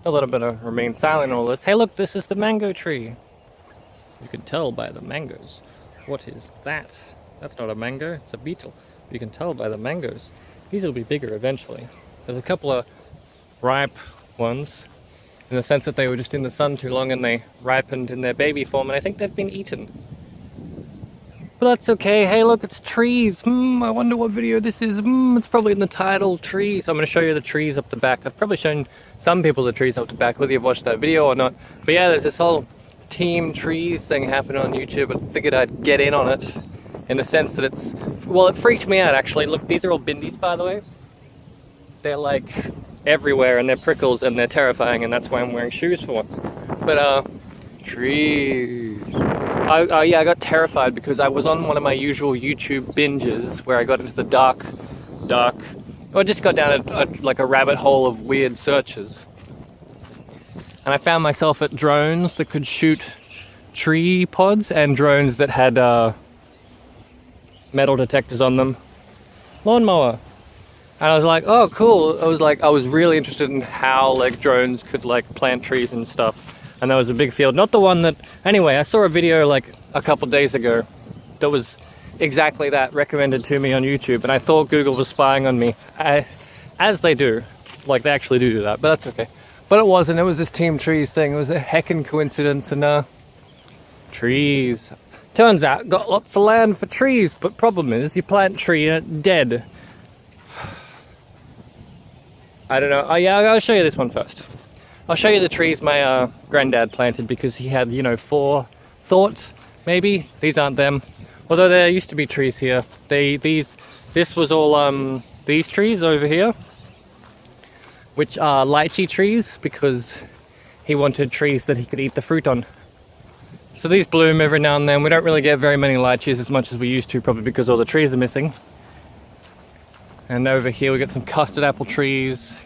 A little bit of remain silent in all this. Hey look, this is the mango tree. You can tell by the mangoes. What is that? That's not a mango, it's a beetle. You can tell by the mangoes. These will be bigger eventually. There's a couple of ripe ones, in the sense that they were just in the sun too long and they ripened in their baby form, and I think they've been eaten. But that's okay. Hey look, it's trees. I wonder what video this is. It's probably in the title, trees. I'm going to show you the trees up the back. I've probably shown some people the trees up the back, whether you've watched that video or not. But yeah, there's this whole team trees thing happening on YouTube, and figured I'd get in on it, in the sense that it's, well, it freaked me out actually. Look, these are all bindies, by the way. They're like everywhere, and they're prickles, and they're terrifying, and that's why I'm wearing shoes for once. But trees. Yeah, I got terrified because I was on one of my usual YouTube binges where I got into the dark, I just got down like a rabbit hole of weird searches. And I found myself at drones that could shoot tree pods, and drones that had metal detectors on them. Lawnmower. And I was like, oh cool. I was really interested in how like drones could like plant trees and stuff. And there was a big field, not the one that, anyway, I saw a video like a couple days ago that was exactly that, recommended to me on YouTube, and I thought Google was spying on me, as they do, like they actually do that, but that's okay. But it wasn't, it was this team trees thing. It was a heckin' coincidence, and trees. Turns out, got lots of land for trees, but problem is, you plant tree and it's dead. I don't know, oh yeah, I'll show you this one first. I'll show you the trees my granddad planted, because he had, you know, forethought, maybe. These aren't them. Although there used to be trees here. This was all these trees over here, which are lychee trees, because he wanted trees that he could eat the fruit on. So these bloom every now and then. We don't really get very many lychees as much as we used to, probably because all the trees are missing. And over here we got some custard apple trees.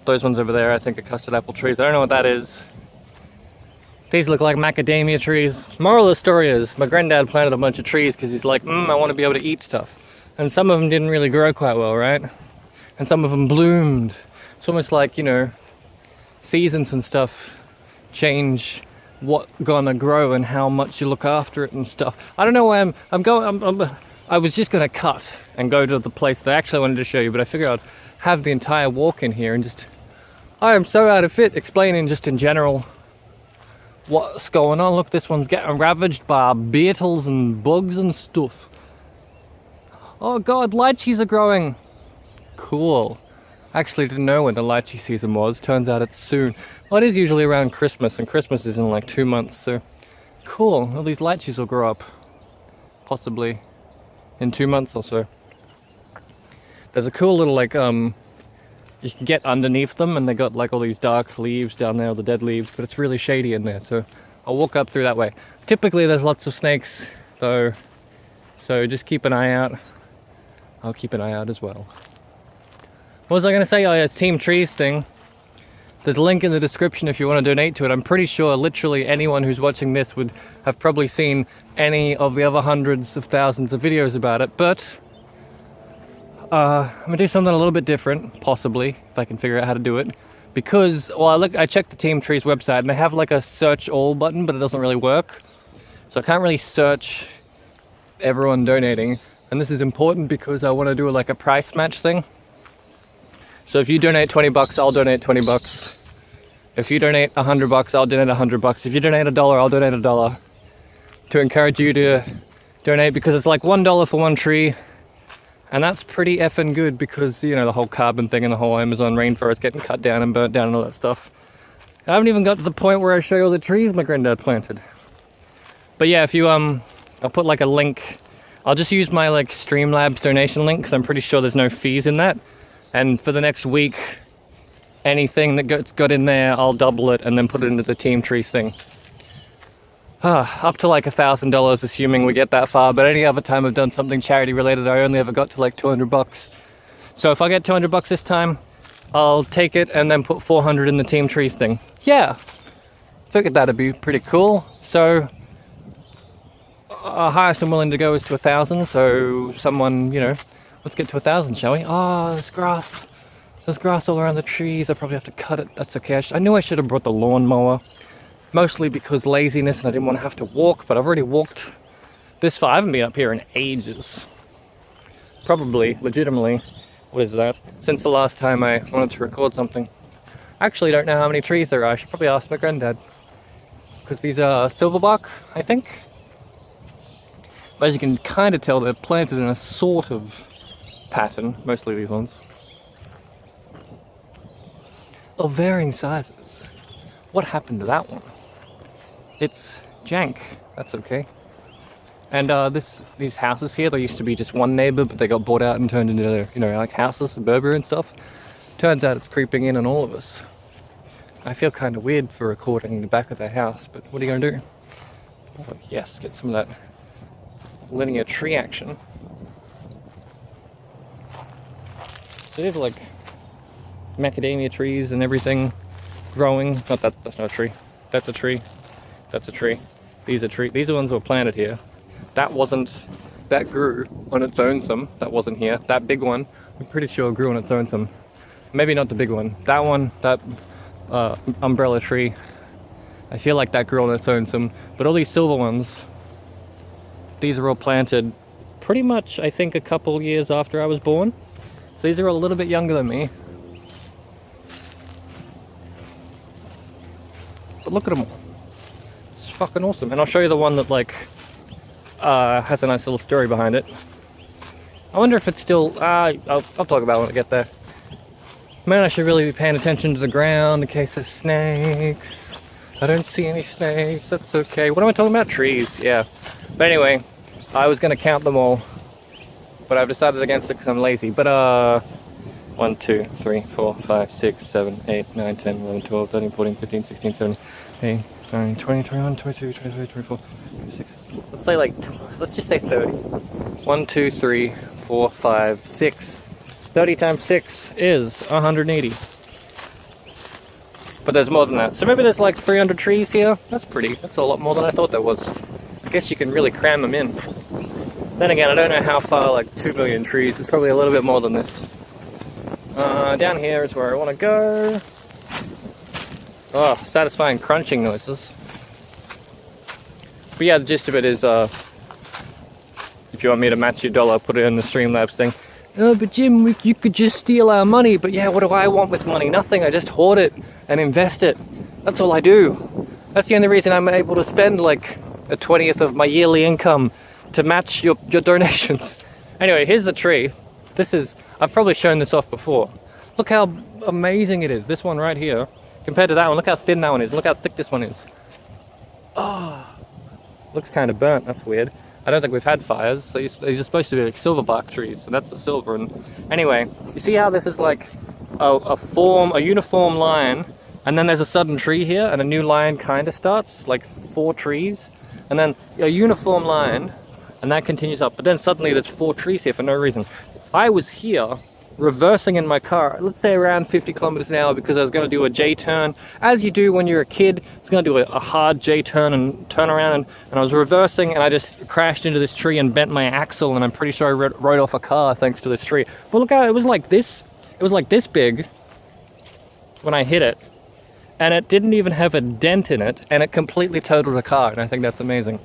Those ones over there I think are custard apple trees. I don't know what that is. These look like macadamia trees. Moral of the story is, my granddad planted a bunch of trees because he's like, I want to be able to eat stuff. And some of them didn't really grow quite well, right? And some of them bloomed. It's almost like, you know, seasons and stuff change what gonna grow and how much you look after it and stuff. I don't know why I was just gonna cut and go to the place that I actually wanted to show you, but I figured I'd have the entire walk in here and just, I am so out of fit explaining just in general what's going on. Look, this one's getting ravaged by beetles and bugs and stuff. Oh god, lychees are growing. Cool. Actually didn't know when the lychee season was. Turns out it's soon. Well, it is usually around Christmas, and Christmas is in like 2 months, so cool. Well, these lychees will grow up possibly in 2 months or so. There's a cool little like you can get underneath them, and they got like all these dark leaves down there, all the dead leaves, but it's really shady in there, so I'll walk up through that way. Typically there's lots of snakes though, so just keep an eye out. I'll keep an eye out as well. What was I gonna say? Oh yeah, it's Team Trees thing. There's a link in the description if you want to donate to it. I'm pretty sure literally anyone who's watching this would have probably seen any of the other hundreds of thousands of videos about it, but I'm gonna do something a little bit different, possibly, if I can figure out how to do it. Because, well, I checked the Team Trees website, and they have like a search all button, but it doesn't really work. So I can't really search everyone donating. And this is important because I want to do like a price match thing. So if you donate 20 bucks, I'll donate 20 bucks. If you donate 100 bucks, I'll donate 100 bucks. If you donate $1, I'll donate $1. To encourage you to donate, because it's like $1 for one tree. And that's pretty effing good, because, you know, the whole carbon thing and the whole Amazon rainforest getting cut down and burnt down and all that stuff. I haven't even got to the point where I show you all the trees my granddad planted. But yeah, if you, I'll put like a link. I'll just use my like Streamlabs donation link, because I'm pretty sure there's no fees in that. And for the next week, anything that gets got in there, I'll double it and then put it into the Team Trees thing. Up to like $1,000, assuming we get that far. But any other time I've done something charity related, I only ever got to like 200 bucks. So if I get 200 bucks this time, I'll take it and then put 400 in the Team Trees thing. Yeah, figured that'd be pretty cool. So highest I'm willing to go is to 1,000. So someone, you know, let's get to 1,000, shall we? Oh, this grass. There's grass all around the trees. I probably have to cut it. That's okay. I knew I should have brought the lawnmower. Mostly because laziness and I didn't want to have to walk, but I've already walked this far. I haven't been up here in ages. Probably, legitimately, what is that? Since the last time I wanted to record something. I actually don't know how many trees there are. I should probably ask my granddad. Because these are silverbark, I think. But as you can kind of tell, they're planted in a sort of pattern, mostly these ones. Of varying sizes. What happened to that one? It's jank. That's okay. And these houses here, they used to be just one neighbor, but they got bought out and turned into, you know, like houses and Burberry and stuff. Turns out it's creeping in on all of us. I feel kind of weird for recording the back of the house, but what are you gonna do? Oh yes, get some of that linear tree action. So these are like macadamia trees and everything growing. Not that, that's not a tree. That's a tree. That's a tree. These are trees. These are ones that were planted here. That wasn't, that grew on its own some. That wasn't here. That big one, I'm pretty sure grew on its own some. Maybe not the big one. That one, that umbrella tree, I feel like that grew on its own some. But all these silver ones, these are all planted pretty much, I think, a couple years after I was born. So these are all a little bit younger than me. But look at them all. It's fucking awesome. And I'll show you the one that like has a nice little story behind it. I wonder if it's still, I'll talk about it when I get there. Man, I should really be paying attention to the ground in case there's snakes. I don't see any snakes, that's okay. What am I talking about? Trees, yeah. But anyway, I was gonna count them all, but I've decided against it because I'm lazy. But 1, 2, 3, 4, 5, 6, 7, 8, 9, 10, 11, 12, 13, 14, 15, 16, 17, 18, 19, 20, 21, 22, 23, 24, 26. Let's say like, let's just say 30. 1, 2, 3, 4, 5, 6. 30 times 6 is 180. But there's more than that. So maybe there's like 300 trees here. That's pretty. That's a lot more than I thought there was. I guess you can really cram them in. Then again, I don't know how far, like 2 million trees. It's probably a little bit more than this. Down here is where I want to go. Oh, satisfying crunching noises. But yeah, the gist of it is, if you want me to match your dollar, put it in the Streamlabs thing. Oh, but Jim, you could just steal our money. But yeah, what do I want with money? Nothing. I just hoard it and invest it. That's all I do. That's the only reason I'm able to spend like a 20th of my yearly income to match your donations. Anyway, here's the tree. This is, I've probably shown this off before. Look how amazing it is. This one right here, compared to that one, look how thin that one is. Look how thick this one is. Oh, looks kind of burnt. That's weird. I don't think we've had fires. These are supposed to be like silverbark trees, so that's the silver. And anyway, you see how this is like a uniform line, and then there's a sudden tree here, and a new line kind of starts, like 4 trees, and then a uniform line, and that continues up. But then suddenly there's 4 trees here for no reason. I was here reversing in my car, let's say around 50 kilometers an hour, because I was going to do a J-turn, as you do when you're a kid. I was going to do a hard J-turn and turn around, and I was reversing, and I just crashed into this tree and bent my axle, and I'm pretty sure I rode off a car thanks to this tree. But look how it was like this. It was like this big when I hit it, and it didn't even have a dent in it, and it completely totaled the car, and I think that's amazing.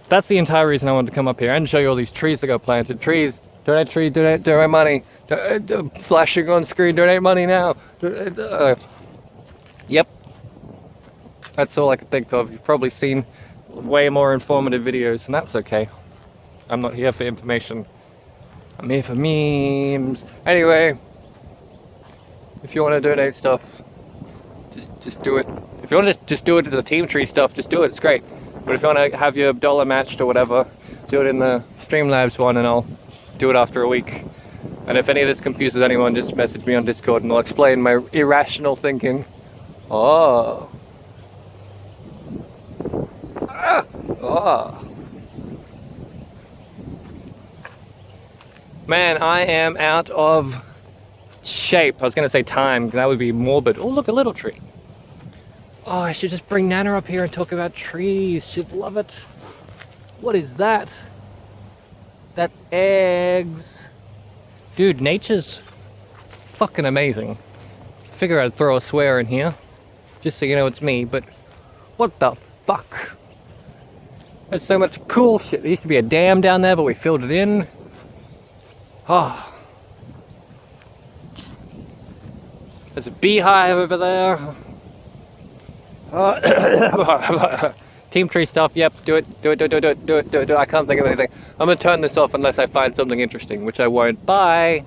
That's the entire reason I wanted to come up here and show you all these trees that got planted. Trees, donate trees, donate money. Flashing on screen, donate money now. Yep. That's all I can think of. You've probably seen way more informative videos, and that's okay. I'm not here for information. I'm here for memes. Anyway, if you want to donate stuff, just do it. If you want to just do it to the Team Tree stuff, just do it. It's great. But if you want to have your dollar matched or whatever, do it in the Streamlabs one, and I'll do it after a week. And if any of this confuses anyone, just message me on Discord and I'll explain my irrational thinking. Oh. Ah. Oh. Man, I am out of shape. I was going to say time, that would be morbid. Oh, look, a little tree. Oh, I should just bring Nana up here and talk about trees. She'd love it. What is that? That's eggs. Dude, nature's fucking amazing. Figure I'd throw a swear in here, just so you know it's me, but what the fuck? There's so much cool shit. There used to be a dam down there, but we filled it in. Oh. There's a beehive over there. Team tree stuff, yep, do it. I can't think of anything. I'm gonna turn this off unless I find something interesting, which I won't. Bye!